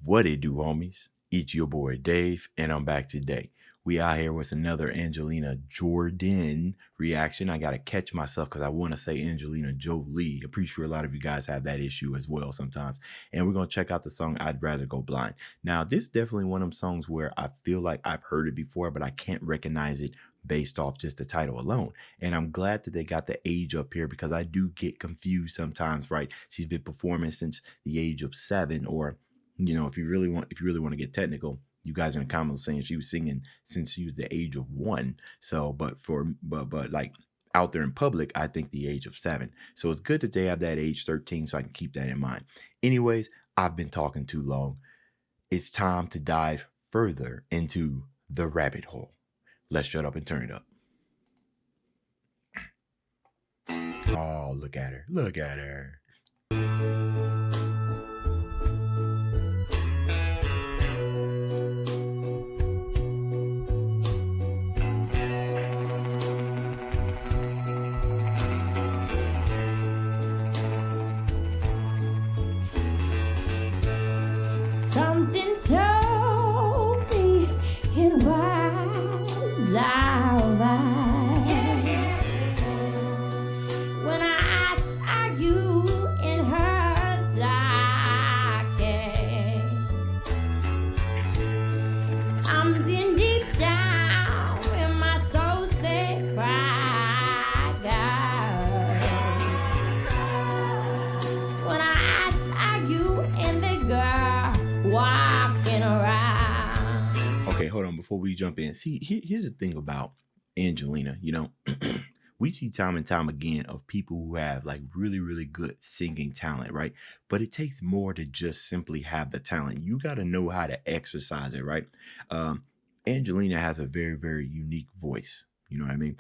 What it do, homies? It's your boy Dave, and I'm back today. We out here with another Angelina Jordan reaction. I gotta catch myself because I want to say Angelina Jolie. I'm pretty sure a lot of you guys have that issue as well sometimes. And we're gonna check out the song "I'd Rather Go Blind." Now, this is definitely one of them songs where I feel like I've heard it before, but I can't recognize it based off just the title alone. And I'm glad that they got the age up here because I do get confused sometimes, right? She's been performing since the age of 7, or if you really want to get technical, you guys in the comments saying she was singing since she was the age of 1. So, but like out there in public, I think the age of 7. So it's good that they have that age 13, so I can keep that in mind. Anyways, I've been talking too long. It's time to dive further into the rabbit hole. Let's shut up and turn it up. Oh, look at her. Look at her. Something told me it was alright when I saw you in her jacket. Something deep down in my soul said, cry, girl. When I saw you in the girl walking around. Okay, hold on. Before we jump in, see, here's the thing about Angelina. We see time and time again of people who have like really, really good singing talent, right? But it takes more to just simply have the talent. You got to know how to exercise it, right? Angelina has a very, very unique voice. You know what I mean?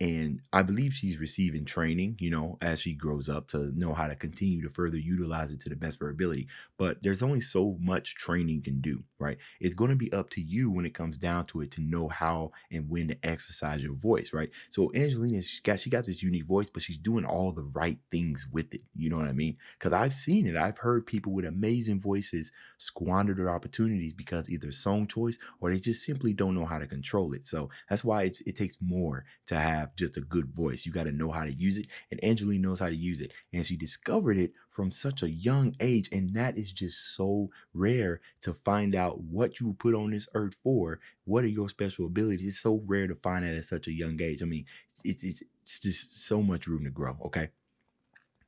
And I believe she's receiving training, as she grows up to know how to continue to further utilize it to the best of her ability. But there's only so much training can do, right? It's going to be up to you when it comes down to it to know how and when to exercise your voice, right? So Angelina, she got this unique voice, but she's doing all the right things with it. You know what I mean? Because I've seen it. I've heard people with amazing voices squander their opportunities because either song choice or they just simply don't know how to control it. So that's why it takes more to have just a good voice. You got to know how to use it, and Angelina knows how to use it, and she discovered it from such a young age, and that is just so rare to find out what you were put on this earth for. What are your special abilities? It's so rare to find that at such a young age. I mean, it's just so much room to grow. Okay,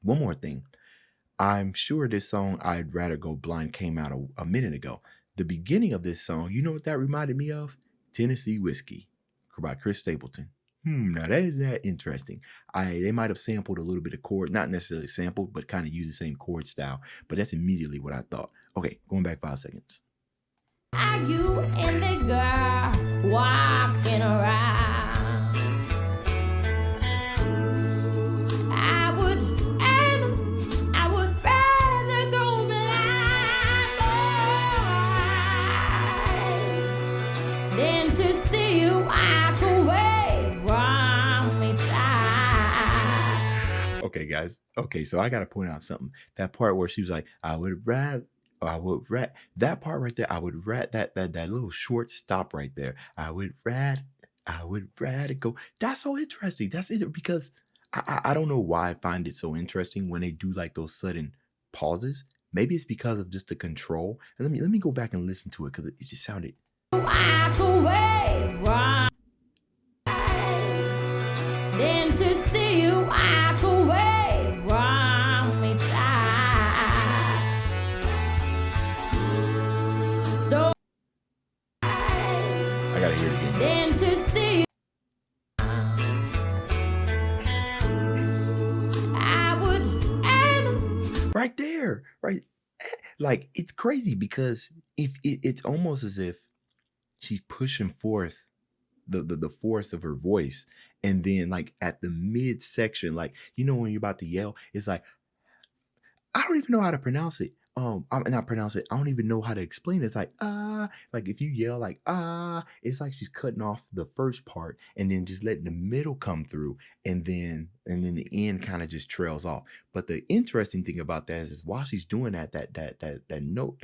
one more thing. I'm sure this song "I'd Rather Go Blind" came out a minute ago. The beginning of this song, you know what that reminded me of? Tennessee Whiskey by Chris Stapleton. Now that is that interesting. They might have sampled a little bit of chord, not necessarily sampled, but kind of used the same chord style. But that's immediately what I thought. Okay, going back 5 seconds. Are you and the girl walking around? I would rather go blind than to see you walk away from me, child. Okay, guys. Okay, so I gotta point out something. That part where she was like, that part right there, I would rat that little short stop right there. I would rather go. That's so interesting. That's it, because I don't know why I find it so interesting when they do like those sudden pauses. Maybe it's because of just the control. And let me go back and listen to it because it just sounded. Walk away from than to see you walk away from me, child. So I gotta hear it again. than to see you, I would Right there, right? Like, it's crazy because if it's almost as if she's pushing forth the force of her voice, and then like at the midsection, like when you're about to yell, it's like, I don't even know how to pronounce it, I'm not pronounce it. I don't even know how to explain it. It's like like if you yell like it's like she's cutting off the first part and then just letting the middle come through, and then the end kind of just trails off. But the interesting thing about that is while she's doing that, that note,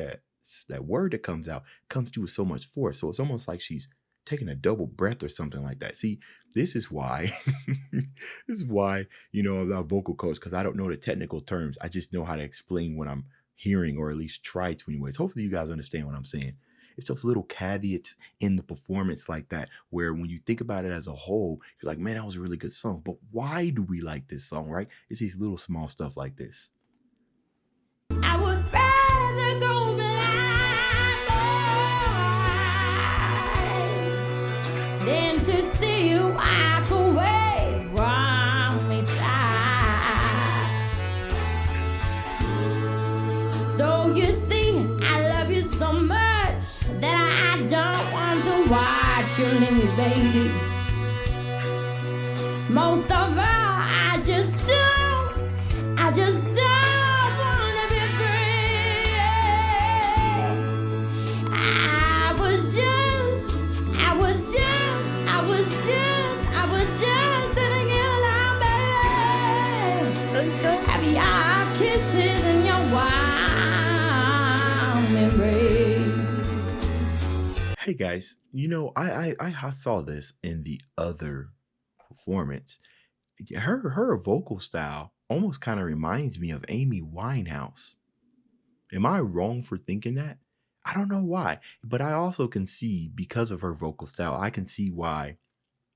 that word that comes out comes through with so much force. So it's almost like she's taking a double breath or something like that. See, this is why this is why, I'm not a vocal coach, because I don't know the technical terms. I just know how to explain what I'm hearing, or at least try to anyways. Hopefully you guys understand what I'm saying. It's those little caveats in the performance like that, where when you think about it as a whole, you're like, man, that was a really good song. But why do we like this song, right? It's these little small stuff like this. I would rather go blind than to see you walk away from me, child. So you see, I love you so much that I don't want to watch you leave me, baby. Most of all, I just don't wanna be free. I was just sitting here now, baby. Have your kisses and your warm embrace. Hey guys, I saw this in the other performance. Her vocal style almost kind of reminds me of Amy Winehouse. Am I wrong for thinking that? I don't know why, but I also can see, because of her vocal style, I can see why,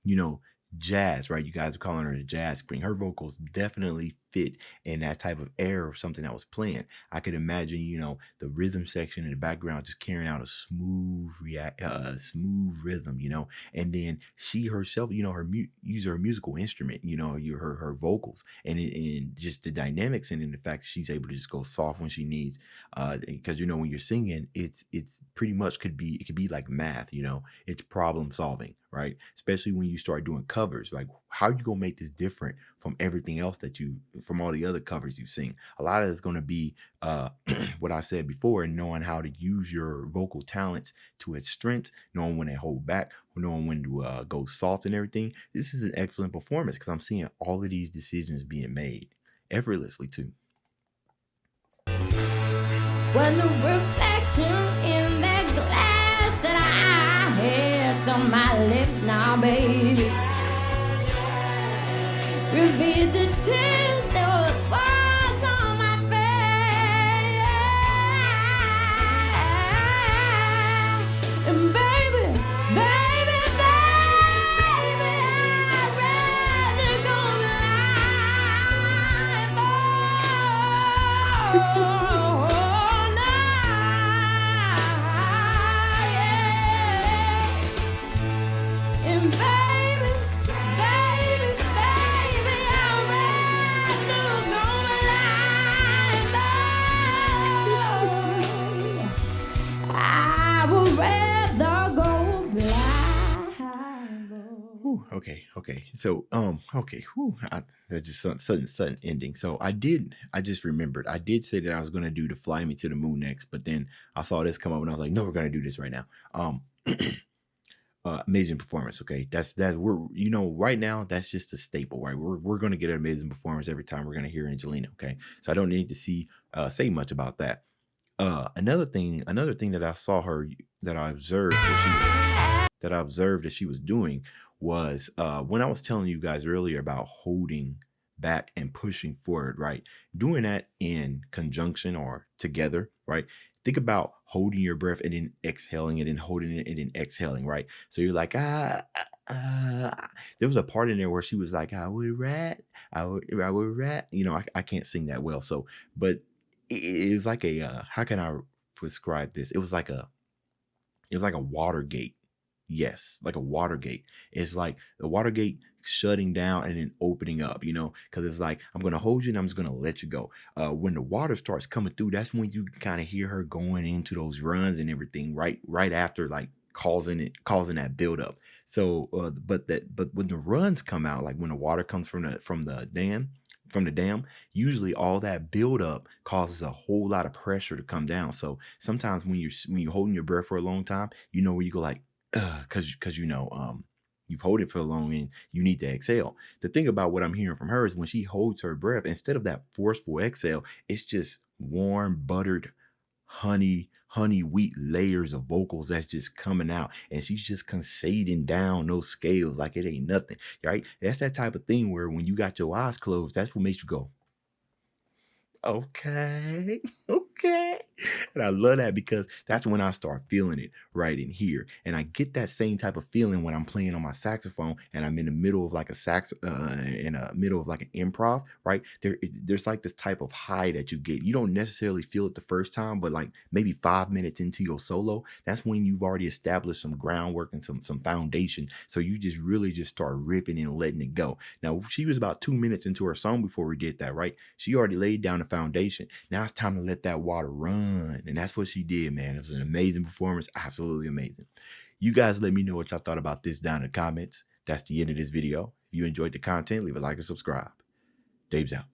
you know, jazz, right? You guys are calling her the jazz queen. Her vocals definitely fit in that type of air of something that was playing. I could imagine, the rhythm section in the background just carrying out a smooth rhythm, and then she herself, use her musical instrument, her vocals, and just the dynamics, and in the fact she's able to just go soft when she needs, because when you're singing, it's pretty much it could be like math, it's problem solving, right? Especially when you start doing covers. Like, how are you gonna make this different from everything else from all the other covers you sing? A lot of it's gonna be what I said before, and knowing how to use your vocal talents to its strength, knowing when to hold back, knowing when to go soft and everything. This is an excellent performance, because I'm seeing all of these decisions being made effortlessly too. When the reflection in that glass that I had on my lips now, baby, revealed the tears that was on my face. And baby, I'd rather go blind. And baby, I'd rather go blind. I would rather go blind. Whew, okay. So, okay. That's just sudden ending. So I just remembered. I did say that I was gonna do the "Fly Me to the Moon" next, but then I saw this come up, and I was like, no, we're gonna do this right now. Amazing performance. Okay, we're right now, that's just a staple, right? We're gonna get an amazing performance every time we're gonna hear Angelina. Okay, so I don't need to say much about that. Another thing that I saw her that I observed that she was doing was, when I was telling you guys earlier about holding back and pushing forward, right? Doing that in conjunction or together, right? Think about holding your breath and then exhaling, and then holding it and then exhaling, right? So you're like, there was a part in there where she was like, I would rat, I would rat. I can't sing that well. So, but it was like how can I prescribe this? It was like a water gate. Yes, like a water gate. It's like the water gate shutting down and then opening up, because it's like, I'm going to hold you and I'm just going to let you go. When the water starts coming through, that's when you kind of hear her going into those runs and everything, right after, like, causing that buildup. So, but when the runs come out, like when the water comes from the dam, from the dam, usually all that buildup causes a whole lot of pressure to come down. So sometimes when you're holding your breath for a long time, where you go like, because you've held it for long and you need to exhale. The thing about what I'm hearing from her is when she holds her breath, instead of that forceful exhale, it's just warm, buttered honey wheat layers of vocals that's just coming out, and she's just conceding down those scales like it ain't nothing, right? That's that type of thing where when you got your eyes closed, that's what makes you go, okay, okay. And I love that because that's when I start feeling it right in here. And I get that same type of feeling when I'm playing on my saxophone and I'm in the middle of like in the middle of like an improv, right? There's like this type of high that you get. You don't necessarily feel it the first time, but like maybe 5 minutes into your solo, that's when you've already established some groundwork and some foundation. So you just really just start ripping and letting it go. Now, she was about 2 minutes into her song before we did that, right? She already laid down the foundation. Now it's time to let that water run. And that's what she did, man. It was an amazing performance. Absolutely amazing. You guys let me know what y'all thought about this down in the comments. That's the end of this video. If you enjoyed the content, leave a like and subscribe. Dave's out.